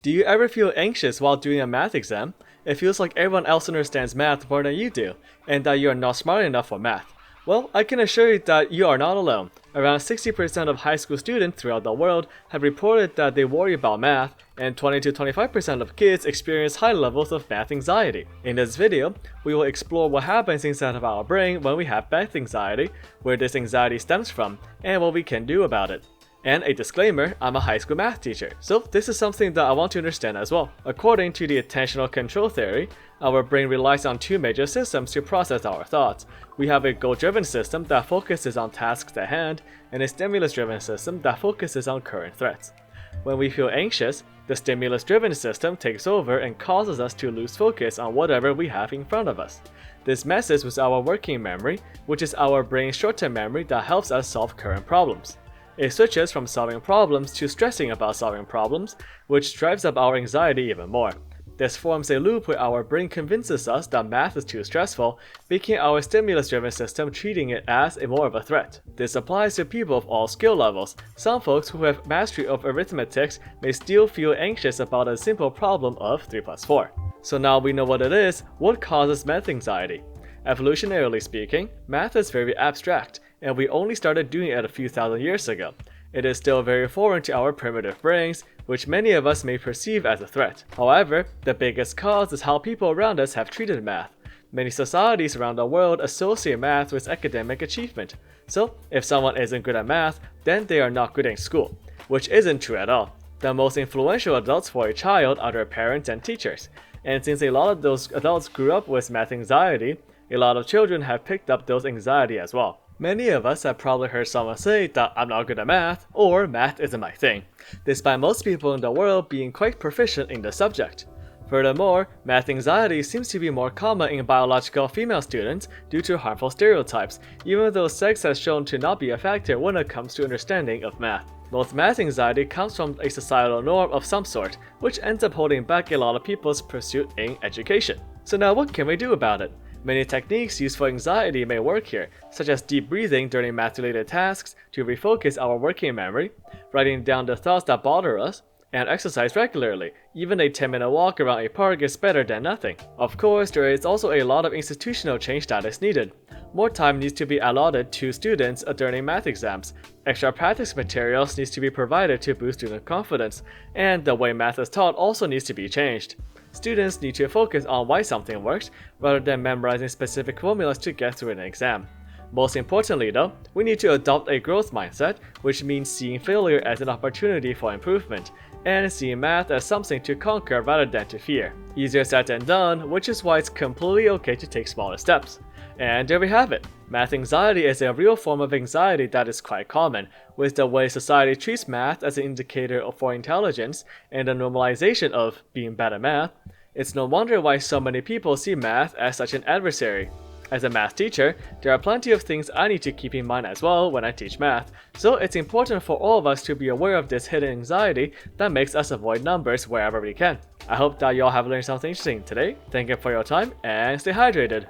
Do you ever feel anxious while doing a math exam? It feels like everyone else understands math more than you do, and that you are not smart enough for math. Well, I can assure you that you are not alone. Around 60% of high school students throughout the world have reported that they worry about math, and 20 to 25% of kids experience high levels of math anxiety. In this video, we will explore what happens inside of our brain when we have math anxiety, where this anxiety stems from, and what we can do about it. And a disclaimer, I'm a high school math teacher, so this is something that I want to understand as well. According to the Attentional Control Theory, our brain relies on two major systems to process our thoughts. We have a goal-driven system that focuses on tasks at hand, and a stimulus-driven system that focuses on current threats. When we feel anxious, the stimulus-driven system takes over and causes us to lose focus on whatever we have in front of us. This messes with our working memory, which is our brain's short-term memory that helps us solve current problems. It switches from solving problems to stressing about solving problems, which drives up our anxiety even more. This forms a loop where our brain convinces us that math is too stressful, making our stimulus-driven system treating it as more of a threat. This applies to people of all skill levels. Some folks who have mastery of arithmetics may still feel anxious about a simple problem of 3 plus 4. So now we know what it is, what causes math anxiety? Evolutionarily speaking, math is very abstract, and we only started doing it a few thousand years ago. It is still very foreign to our primitive brains, which many of us may perceive as a threat. However, the biggest cause is how people around us have treated math. Many societies around the world associate math with academic achievement. So, if someone isn't good at math, then they are not good in school, which isn't true at all. The most influential adults for a child are their parents and teachers. And since a lot of those adults grew up with math anxiety, a lot of children have picked up those anxiety as well. Many of us have probably heard someone say that I'm not good at math, or math isn't my thing, despite most people in the world being quite proficient in the subject. Furthermore, math anxiety seems to be more common in biological female students due to harmful stereotypes, even though sex has shown to not be a factor when it comes to understanding of math. Most math anxiety comes from a societal norm of some sort, which ends up holding back a lot of people's pursuit in education. So now what can we do about it? Many techniques used for anxiety may work here, such as deep breathing during math-related tasks to refocus our working memory, writing down the thoughts that bother us, and exercise regularly. Even a 10-minute walk around a park is better than nothing. Of course, there is also a lot of institutional change that is needed. More time needs to be allotted to students during math exams. Extra practice materials needs to be provided to boost student confidence, and the way math is taught also needs to be changed. Students need to focus on why something works, rather than memorizing specific formulas to get through an exam. Most importantly though, we need to adopt a growth mindset, which means seeing failure as an opportunity for improvement, and seeing math as something to conquer rather than to fear. Easier said than done, which is why it's completely okay to take smaller steps. And there we have it. Math anxiety is a real form of anxiety that is quite common, with the way society treats math as an indicator for intelligence and the normalization of being bad at math. It's no wonder why so many people see math as such an adversary. As a math teacher, there are plenty of things I need to keep in mind as well when I teach math, so it's important for all of us to be aware of this hidden anxiety that makes us avoid numbers wherever we can. I hope that y'all have learned something interesting today. Thank you for your time and stay hydrated.